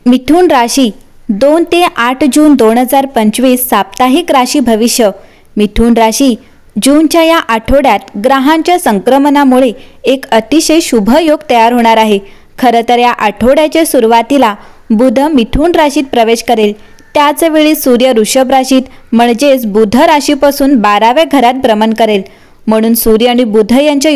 मिथुन राशी 2 ते 8 जून 2025 साप्ताहिक राशी भविष्य। मिथुन राशी जूनच्या या आठवड्यात ग्रहांच्या संक्रमणामुळे एक अतिशय शुभ योग तयार होणार आहे। खरं तर या आठवड्याच्या सुरुवातीला बुध मिथुन राशीत प्रवेश करेल, त्याच वेळी सूर्य वृषभ राशीत म्हणजेच बुध राशीपासून 12व्या घरात भ्रमण करेल। म्हणून सूर्य आणि बुध यांच्या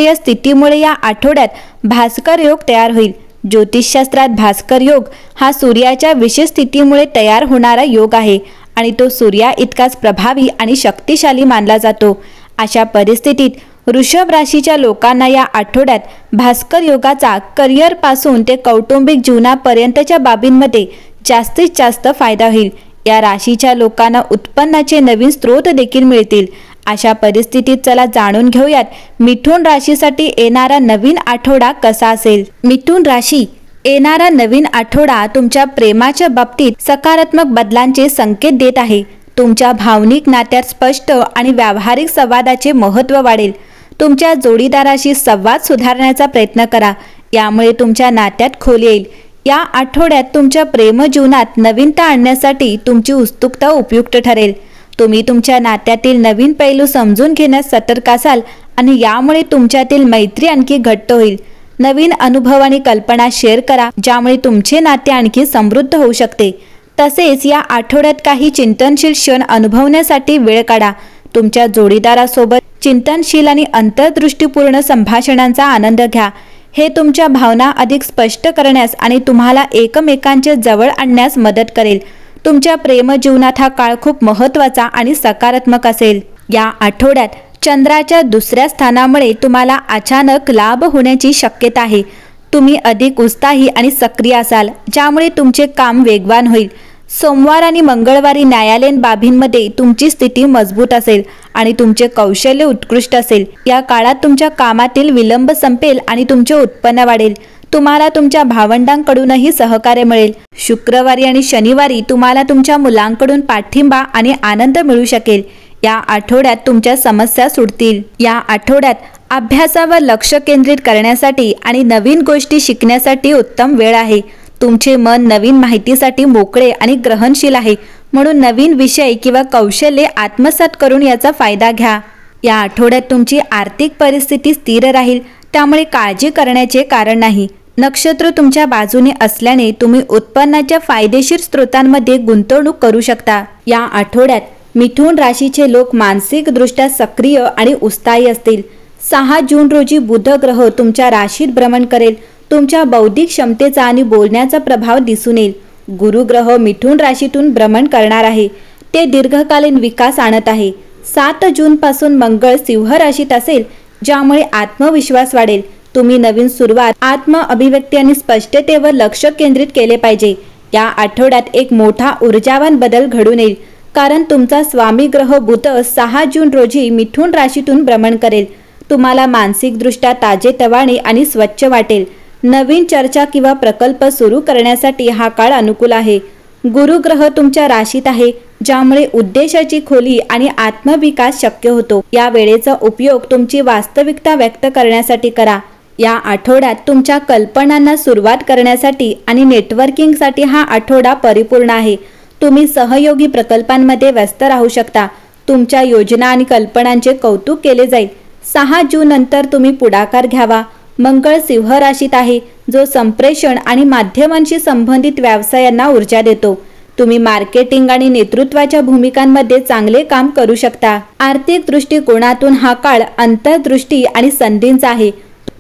या स्थितीमुळे या आठवड्यात भास्कर योग तयार होईल। ज्योतिषशास्त्रात भास्कर योग हा सूर्याच्या विशेष स्थितीमुळे तयार होणारा योग आहे आणि तो सूर्या इतकाच प्रभावी आणि शक्तिशाली मानला जातो। अशा परिस्थितीत वृषभ राशीच्या लोकांना या आठवड्यात भास्कर योगाचा करिअर पासून ते कौटुंबिक जीवनापर्यंतच्या बाबींमध्ये जास्तीत जास्त फायदा होईल। या राशीच्या लोकांना उत्पन्नाचे नवीन स्रोत देखील मिळतील। अशा परिस्थितीत चला जाणून घेऊयात मिथुन राशीसाठी येणारा नवीन आठवडा कसा असेल। मिथुन राशी येणारा नवीन आठवडा तुमच्या प्रेमाच्या बाबतीत सकारात्मक बदलांचे संकेत देत आहे। तुमच्या भावनिक नात्यात स्पष्ट आणि व्यावहारिक संवादाचे महत्त्व वाढेल। तुमच्या जोडीदाराशी संवाद सुधारण्याचा प्रयत्न करा, यामुळे तुमच्या नात्यात खोली येईल। या आठवड्यात तुमच्या प्रेमजीवनात नवीनता आणण्यासाठी तुमची उत्सुकता उपयुक्त ठरेल। तुम्ही तुमच्या नात्यातील नवीन पैलू समजून घेण्यास सतर्क असाल आणि यामुळे तुमच्यातील मैत्री आणखी घट्ट होईल। नवीन अनुभव आणि कल्पना शेअर करा, ज्यामुळे तुमचे नाते आणखी समृद्ध होऊ शकते। तसेच या आठवड्यात काही चिंतनशील क्षण अनुभवण्यासाठी वेळ काढा। तुमच्या जोडीदारासोबत चिंतनशील आणि अंतर्दृष्टीपूर्ण संभाषणांचा आनंद घ्या। हे तुमच्या भावना अधिक स्पष्ट करण्यास आणि तुम्हाला एकमेकांच्या जवळ आणण्यास मदत करेल। तुमच्या प्रेमजीवनात हा काळ खूप महत्त्वाचा आणि सकारात्मक असेल। या आठवड्यात चंद्राच्या दुसऱ्या स्थानामुळे तुम्हाला अचानक लाभ होण्याची शक्यता आहे। तुम्ही अधिक उत्साही आणि सक्रिय असाल, ज्यामुळे तुमचे काम वेगवान होईल। सोमवार आणि मंगळवारी न्यायालयीन बाबींमध्ये तुमची स्थिती मजबूत असेल आणि तुमचे कौशल्य उत्कृष्ट असेल। या काळात तुमच्या कामातील विलंब संपेल आणि तुमचे उत्पन्न वाढेल। तुम्हाला तुमच्या भावंडांकडूनही सहकार्य मिळेल। शुक्रवारी आणि शनिवारी तुम्हाला तुमच्या मुलांकडून पाठिंबा आणि आनंद मिळू शकेल। या आठवड्यात तुमच्या समस्या सुटतील। या आठवड्यात अभ्यासावर लक्ष केंद्रित करण्यासाठी आणि नवीन गोष्टी शिकण्यासाठी उत्तम वेळ आहे। तुमचे मन नवीन माहितीसाठी मोकळे आणि ग्रहणशील आहे, म्हणून नवीन विषय किंवा कौशल्ये आत्मसात करून याचा फायदा घ्या। या आठवड्यात तुमची आर्थिक परिस्थिती स्थिर राहील, त्यामुळे काळजी करण्याचे कारण नाही। नक्षत्र तुमच्या बाजूने असल्याने तुम्ही उत्पन्नाच्या फायदेशीर स्रोतांमध्ये गुंतवणूक करू शकता। या आठवड्यात मिथुन राशीचे लोक मानसिकदृष्ट्या सक्रिय आणि उत्साही असतील। 6 जून रोजी बुध ग्रह तुमच्या राशीत भ्रमण करेल। तुमच्या बौद्धिक क्षमतेचा आणि बोलण्याचा प्रभाव दिसून येईल। गुरु ग्रह मिथुन राशीतून भ्रमण करणार आहे, ते दीर्घकालीन विकास आणत आहे। 7 जून पासून मंगळ सिंह राशीत असेल, ज्यामुळे आत्मविश्वास वाढेल। तुम्ही नवीन सुरुवात, आत्म अभिव्यक्ती आणि स्पष्टतेवर लक्ष केंद्रित केले पाहिजे। या आठवड्यात एक मोठा ऊर्जावान बदल घडून येईल, कारण तुमचा स्वामी ग्रह बुध 6 जून रोजी मिथुन राशीतून भ्रमण करेल। तुम्हाला मानसिकदृष्ट्या ताजेतवाने आणि स्वच्छ वाटेल। नवीन चर्चा किंवा प्रकल्प सुरू करण्यासाठी हा काळ अनुकूल आहे। गुरु ग्रह तुमच्या राशीत आहे, ज्यामुळे उद्देशाची खोली आणि आत्मविकास शक्य होतो। या वेळेचा उपयोग तुमची वास्तविकता व्यक्त करण्यासाठी करा। या आठवड्यात तुमच्या कल्पनांना सुरुवात करण्यासाठी आणि नेटवर्किंगसाठी हा आठवडा परिपूर्ण आहे। तुम्ही सहयोगी प्रकल्पांमध्ये व्यस्त राहू शकता। तुमच्या योजना आणि कल्पनांचे कौतुक केले जाईल। 6 जून नंतर तुम्ही पुढाकार घ्यावा। मंगळ सिंह राशीत आहे, जो संप्रेषण आणि माध्यमांशी संबंधित व्यवसायांना ऊर्जा देतो। तुम्ही मार्केटिंग आणि नेतृत्वाच्या भूमिकांमध्ये चांगले काम करू शकता। आर्थिक दृष्टिकोनातून हा काळ अंतर्दृष्टी आणि संधींचा आहे।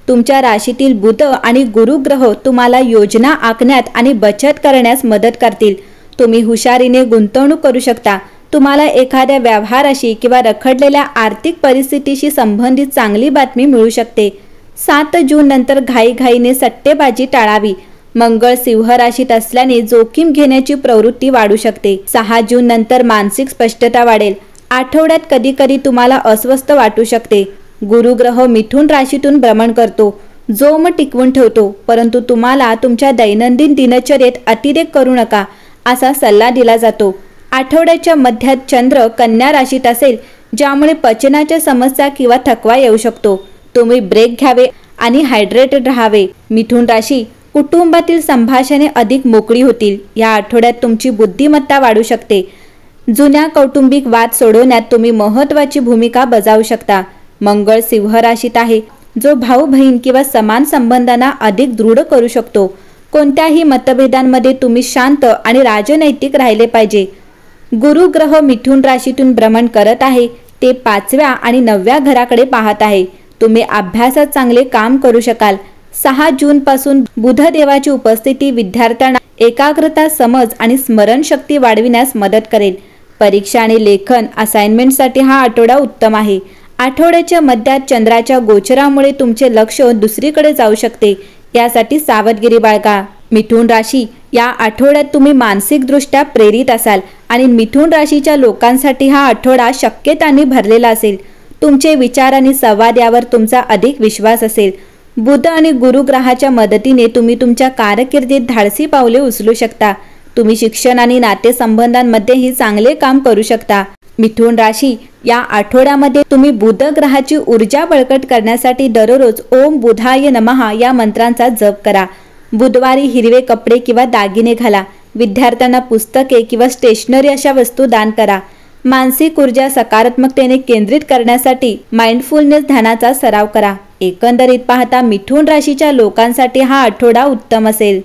तुमच्या राशीतील बुध आणि गुरु ग्रह तुम्हाला योजना आखण्यात आणि बचत करण्यास मदत करतील। तुम्ही हुशारीने गुंतवणूक करू शकता। तुम्हाला एखाद्या व्यवहाराशी किंवा रखडलेल्या आर्थिक परिस्थितीशी संबंधित चांगली बातमी मिळू शकते। 7 जून नंतर घाईघाईने सट्टेबाजी टाळावी। मंगळ सिंह राशीत असल्याने जोखीम घेण्याची प्रवृत्ती वाढू शकते। 6 जून नंतर मानसिक स्पष्टता वाढेल। आठवड्यात कधीकधी तुम्हाला अस्वस्थ वाटू शकते। गुरु ग्रह मिथुन राशीतून भ्रमण करतो, जोम टिकवून ठेवतो, परंतु तुम्हाला तुमच्या दैनंदिन दिनचर्येत अतिरेक करू नका असा सल्ला दिला जातो। आठवड्याच्या मध्यात चंद्र कन्या राशीत असेल, ज्यामुळे पचनाच्या समस्या किंवा थकवा येऊ शकतो। तुम्ही ब्रेक घ्यावे आणि हायड्रेटेड राहावे। मिथुन राशी कुटुंबातील संभाषणे अधिक मोकळी होतील। या आठवड्यात तुमची बुद्धिमत्ता वाढू शकते। जुन्या कौटुंबिक वाद सोडवण्यात तुम्ही महत्त्वाची भूमिका बजावू शकता। मंगळ सिंह राशीत आहे, जो भाऊ बहीण किंवा समान संबंधांना अधिक दृढ करू शकतो। कोणत्याही मतभेदांमध्ये तुम्ही शांत आणि राजनैतिक राहिले पाहिजे। गुरु ग्रह मिथुन राशीतून भ्रमण करत आहे, ते 5व्या आणि 9व्या घराकडे पाहत आहे। तुम्ही अभ्यासात चांगले काम करू शकाल। 6 जून पासून बुधदेवाची उपस्थिती विद्यार्थ्यांना एकाग्रता, समज आणि स्मरणशक्ती वाढविण्यास मदत करेल। परीक्षा आणि लेखन असाइनमेंटसाठी हा आठवडा उत्तम आहे। आठवड्याच्या मध्यात चंद्राच्या गोचरामुळे तुमचे लक्ष दुसरीकडे जाऊ शकते, यासाठी सावधगिरी बाळगा। मिथुन राशी, या आठवड्यात तुम्ही मानसिकदृष्ट्या प्रेरित असाल आणि मिथुन राशीच्या लोकांसाठी हा आठवडा शक्यतांनी भरलेला असेल। तुमचे विचार आणि संवाद यावर तुमचा अधिक विश्वास असेल। बुध आणि गुरु ग्रहाच्या मदतीने तुम्ही तुमच्या कारकिर्दीत धाडसी पावले उचलू शकता। तुम्ही शिक्षण आणि नातेसंबंधांमध्येही चांगले काम करू शकता। मिथुन राशी, या आठवड्यामध्ये तुम्ही बुध ग्रहाची ऊर्जा बळकट करण्यासाठी दररोज ओम बुधाय नमः या मंत्रांचा जप करा। बुधवारी हिरवे कपडे किंवा दागिने घाला। विद्यार्थ्यांना पुस्तके किंवा स्टेशनरी अशा वस्तू दान करा। मानसिक ऊर्जा सकारात्मकतेने केंद्रित करण्यासाठी माइंडफुलनेस ध्यानाचा सराव करा। एकंदरीत पाहता मिथुन राशीच्या लोकांसाठी हा आठवडा उत्तम असेल।